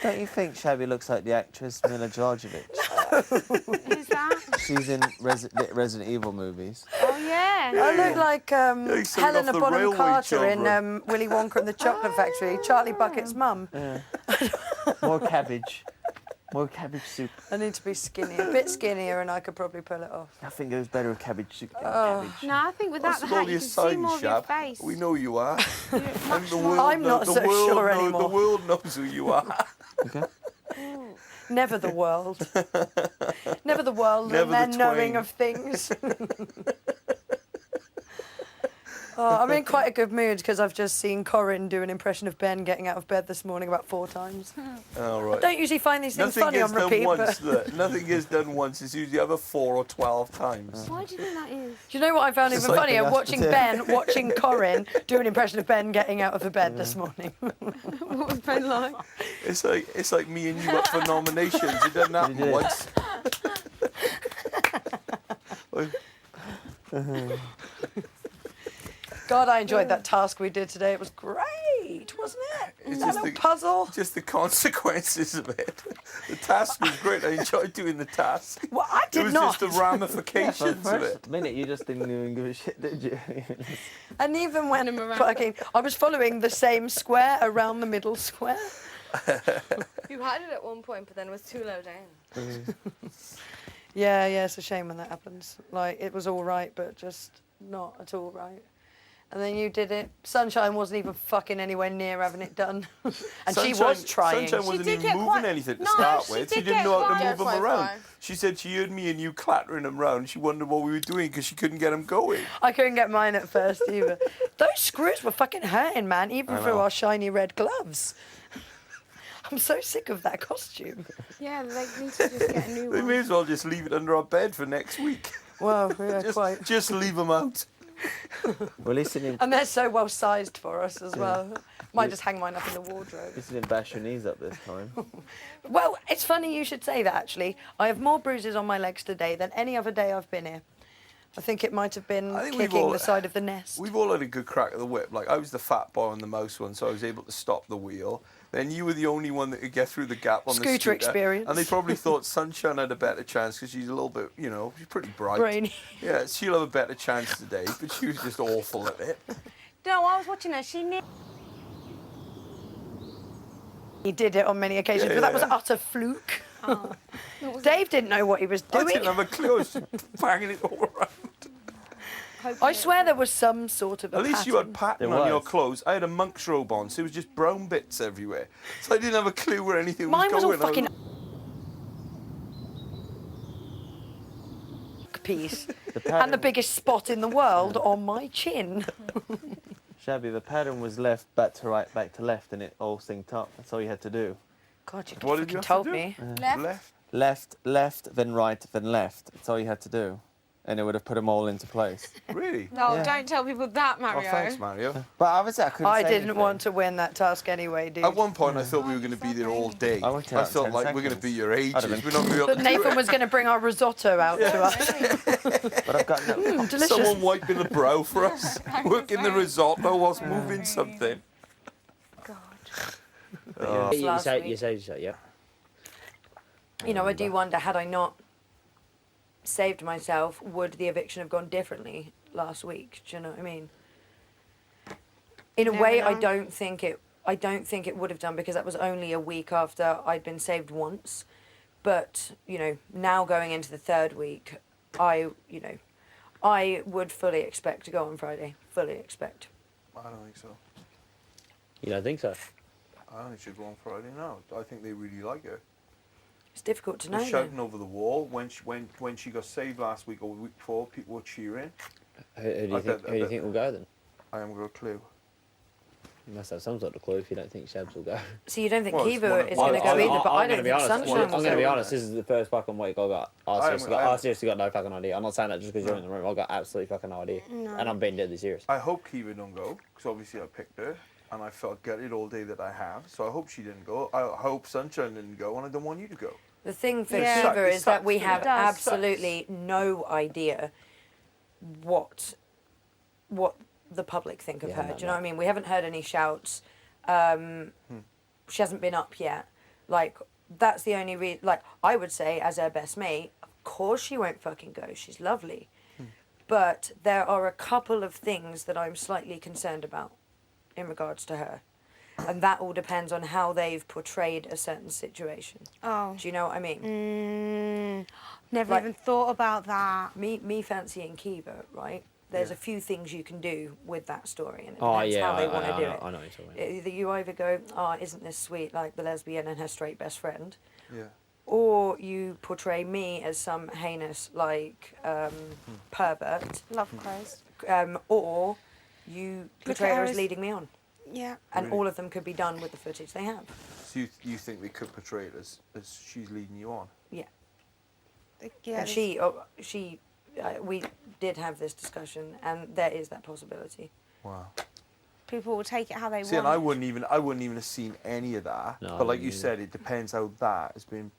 Don't you think Shabby looks like the actress Mila Djordjevic? Who's that? She's in Resident Evil movies. Oh, yeah. I look like he's something Helena off the Bonham Railway Carter in Children. Willy Wonka and the Chocolate Factory, Charlie Bucket's mum. Yeah. More cabbage. More cabbage soup. I need to be skinny, a bit skinnier, and I could probably pull it off. I think it was better with cabbage soup than cabbage. No, I think without the hat, you can see more of your face. We know you are. And the world I'm not so sure anymore. The world knows who you are. Okay. Never the world. Never the world Never and the their knowing twain. of things. I'm in quite a good mood because I've just seen Corinne do an impression of Ben getting out of bed this morning about 4 times. All right. I don't usually find these things Nothing funny gets on repeat, done but once. Look, nothing gets done once. It's usually either 4 or 12 times. Why do you think that is? do you know what I found It's even like funnier? the Watching Ben, watching Corinne do an impression of Ben getting out of the bed this morning. What was Ben like? It's like me and you up for nominations. It doesn't happen did. once. God, I enjoyed that task we did today. It was great, wasn't it? It's That just little the- puzzle. Just the consequences of it. The task was great. I enjoyed doing the task. Well, I It did was not. just the For ramifications the of first it. minute, you just didn't even give a shit, did you? And even when him around. fucking, I was following the same square around the middle square. You had it at one point, but then it was too low down. Yeah, it's a shame when that happens. Like, it was all right, but just not at all right. And then you did it. Sunshine wasn't even fucking anywhere near having it done. And she was trying. Sunshine wasn't did even get moving quite- anything to No, start she with. did She didn't get know how to quite- move them quite around. far. She said she heard me and you clattering them around. She wondered what we were doing because she couldn't get them going. I couldn't get mine at first either. Those screws were fucking hurting, man, even I through know. our shiny red gloves. I'm so sick of that costume. Yeah, they need to just get a new They one. may as well just leave it under our bed for next week. Well, yeah, quite. Just leave them out. Well, listening And they're so well sized for us as well. Might just hang mine up in the wardrobe. didn't bash your knees up this time. Well, it's funny you should say that, actually. I have more bruises on my legs today than any other day I've been here. I think it might have been I think we've kicking all- the side of the nest. We've all had a good crack at the whip. Like, I was the fat boy on the mouse one, so I was able to stop the wheel. Then you were the only one that could get through the gap on the Scooter scooter. experience. And they probably thought Sunshine had a better chance because she's a little bit, she's pretty bright. Brainy. Yeah, she'll have a better chance today, but she was just awful at it. No, I was watching her. She He did it on many occasions, Yeah, but that was yeah. utter fluke. Dave didn't know what he was I doing. didn't have a clue. I was just banging it all around. I swear there was some sort of a At least you had pattern. pattern There on your was. clothes. I had a monk's robe on, so it was just brown bits everywhere. So I didn't have a clue where anything Mine was was all going. fucking piece. The pattern, And the biggest spot in the world on my chin. Shabby, the pattern was left, back to right, back to left, and it all synced up. That's all you had to do. God, you What fucking did you have to told do? me. left. Left, then right, then left. That's all you had to do. And it would have put them all into place. Really? No, Yeah. don't tell people that, Oh, Mario. thanks, Mario. But obviously I couldn't I say didn't anything. want to win that task anyway, dude. At one point, I thought we were going to be there all day. I worked it I out in felt 10 like we're going to seconds. be your I'd have ages. been- We're not going to be able That to do Nathan it. was going to bring our risotto out to us. But I've got no... Delicious. Someone wiping the brow for us, working the risotto whilst moving something. God. You Last say, week. you say, yeah. You know, I do wonder, had I not saved myself, would the eviction have gone differently last week? Do you know what I mean? In a Never way, I know. don't think it would have done, because that was only a week after I'd been saved once. But, now going into the third week, I would fully expect to go on Friday. Fully expect. I don't think so. You don't think so? I don't think she'll go on Friday now. I think they really like her. It's difficult to know. They're though. shouting over the wall. When she got saved last week or the week before, people were cheering. Who do you I think? bet- Who do you think will go then? I haven't got a clue. You must have some sort of clue if you don't think Shabs will go. So you don't think Well, it's Kiva one of- is Well, going to go either, but I I'm don't gonna be think honest. Sunshine I'm will going to be go. honest. This is the first fucking week I got. I seriously got no fucking idea. I'm not saying that just because you're in the room. I got absolutely fucking no idea. And I'm being deadly serious. I hope Kiva don't go, because obviously I picked her, and I felt gutted all day that I have. So I hope she didn't go. I hope Sunshine didn't go, and I don't want you to go. The thing for Yeah. Kiva It is that sucks, we doesn't have it? does. absolutely no idea what the public think of Yeah, her. no, Do you know no. what I mean? We haven't heard any shouts. She hasn't been up yet. Like, that's the only reason. Like, I would say, as her best mate, of course she won't fucking go. She's lovely. But there are a couple of things that I'm slightly concerned about in regards to her. And that all depends on how they've portrayed a certain situation. Oh. Do you know what I mean? Never Like- even thought about that. Me fancying Kiva, right? There's Yeah. a few things you can do with that story, and it Oh depends yeah, how they want to do it. I know what you're talking about. Either you either go, oh, isn't this sweet, like the lesbian and her straight best friend, Yeah. or you portray me as some heinous, like, pervert, Love crows. or you portray at her her as as- leading me on. Yeah. And Really? all of them could be done with the footage they have. So you think they could portray it as she's leading you on? Yeah. Yeah. And we did have this discussion, and there is that possibility. Wow. People will take it how they See, want. and I wouldn't even have seen any of that. No, but like me you neither. said, it depends how that has been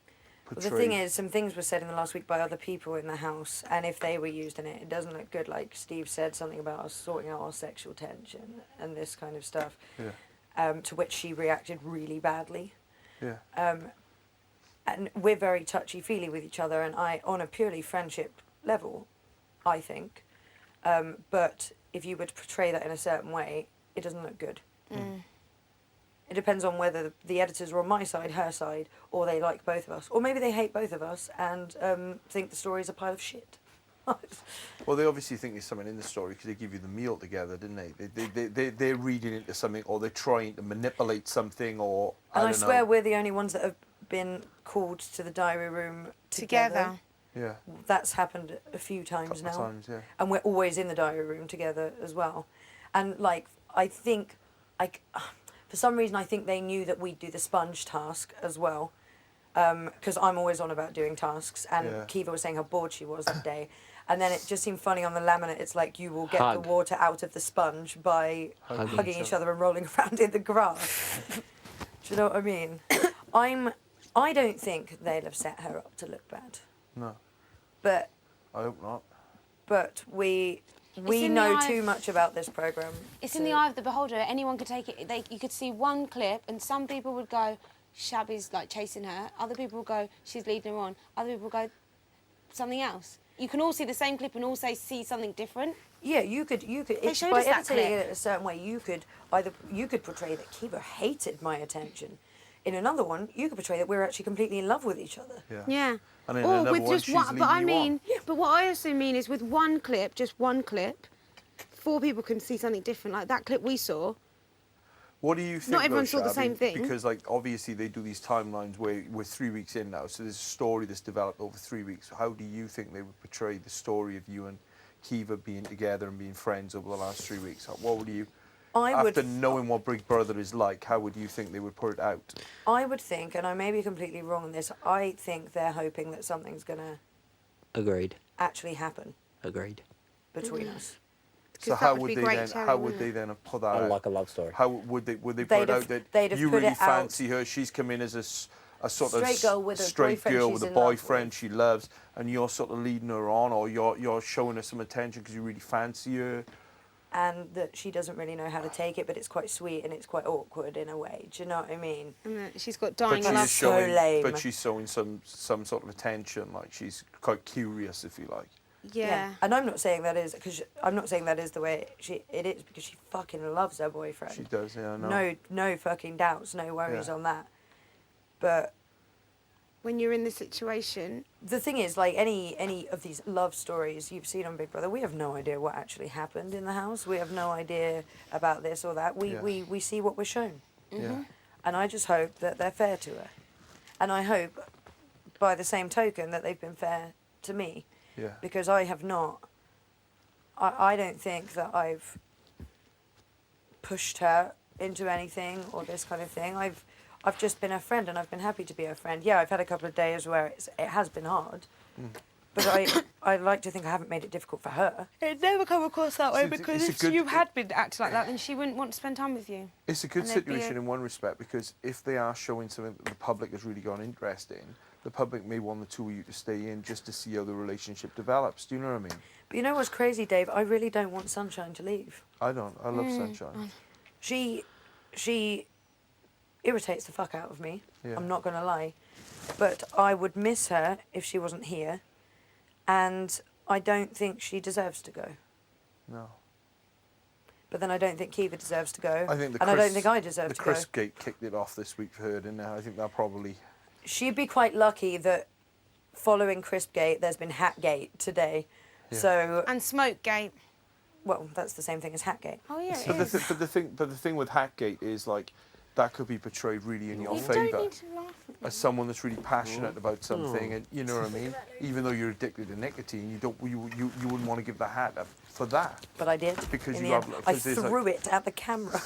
Well, portrayed. the thing is, some things were said in the last week by other people in the house, and if they were used in it, it doesn't look good. Like Steve said something about us sorting out our sexual tension and this kind of stuff, Yeah. to which she reacted really badly. Yeah. And we're very touchy-feely with each other, and on a purely friendship level, I think. But if you were to portray that in a certain way, it doesn't look good. It depends on whether the editors are on my side, her side, or they like both of us. Or maybe they hate both of us and think the story is a pile of shit. Well, they obviously think there's something in the story because they give you the meal together, didn't they? They're reading into something, or they're trying to manipulate something, or And I don't swear know. we're the only ones that have been called to the diary room together. Yeah. That's happened a few times Couple now. of times, yeah. And we're always in the diary room together as well. And like, I think, for some reason, I think they knew that we'd do the sponge task as well. Because I'm always on about doing tasks, and Yeah. Kiva was saying how bored she was that day. And then it just seemed funny on the laminate. It's like you will get Hug. the water out of the sponge by Hugging hugging each each other and rolling around in the grass. Do you know what I mean? I don't think they'll have set her up to look bad. No, But I hope not. we in the know eye too of- much about this program. It's in the eye of the beholder. Anyone could take it. You could see one clip, and some people would go, Shabby's like chasing her. Other people would go, she's leading her on. Other people would go, something else. You can all see the same clip and all see something different. Yeah, you could. If showed by us that editing clip. it a certain way, you could portray that Kiva hated my attention. In another one, you could portray that we're actually completely in love with each other. Yeah. Yeah. And in Or another with one, just she's one. But I leading you on. mean, but what I also mean is with one clip, just one clip, 4 people can see something different. Like that clip we saw. What do you think? Not everyone though, saw the Shabby? same thing. Because, like, obviously they do these timelines where we're 3 weeks in now, so there's a story that's developed over 3 weeks. How do you think they would portray the story of you and Kiva being together and being friends over the last 3 weeks? What would you, after knowing what Big Brother is like, how would you think they would put it out? I would think, and I may be completely wrong on this, I think they're hoping that something's going to Agreed. actually happen Agreed. between us. So that how would would be they great then? telling, How would wouldn't they it? then have put that I out? like a love story. How would they put They'd it have- out that they'd have you put really it out- fancy her? She's come in as a sort of Straight girl with a straight boyfriend girl she's with a in love boyfriend with. she loves, and you're sort of leading her on, or you're showing her some attention because you really fancy her. And that she doesn't really know how to take it, but it's quite sweet and it's quite awkward in a way. Do you know what I mean? And that she's got But dying she love. is so showing, lame. but she's showing some sort of attention, like she's quite curious, if you like. Yeah. And I'm not saying that is the way it is because she fucking loves her boyfriend. She does, yeah, I know. No fucking doubts, no worries Yeah. on that. But When you're in this situation, the thing is, like any of these love stories you've seen on Big Brother, we have no idea what actually happened in the house. We have no idea about this or that. Yeah. We see what we're shown. Yeah. And I just hope that they're fair to her. And I hope, by the same token, that they've been fair to me. Yeah. Because I have not. I don't think that I've pushed her into anything or this kind of thing. I've just been her friend, and I've been happy to be her friend. Yeah, I've had a couple of days where it has been hard. But I like to think I haven't made it difficult for her. it never come across that way So it's because a if good- you had been acting like that, then she wouldn't want to spend time with you. It's a good And there'd be situation a- in one respect, because if they are showing something that the public has really got an interest in, the public may want the two of you to stay in just to see how the relationship develops. Do you know what I mean? But you know what's crazy, Dave? I really don't want Sunshine to leave. I don't. I love Sunshine. She irritates the fuck out of me. Yeah. I'm not going to lie. But I would miss her if she wasn't here. And I don't think she deserves to go. No. But then I don't think Kiva deserves to go. I think and I don't think I deserve to the go. Chris Gate kicked it off this week for her, didn't it? I think that probably... She'd be quite lucky that following Crispgate, there's been Hatgate today. Yeah. So, And Smokegate. well, that's the same thing as Hatgate. Oh yeah, it But the, is. but the thing with Hackgate is like that could be portrayed really in your You favour don't need to laugh at me. as someone that's really passionate about something, and you know what I mean. Even though you're addicted to nicotine, you wouldn't want to give the hat up for that But I did. because in you the have end. I because there's, like, threw it at the camera.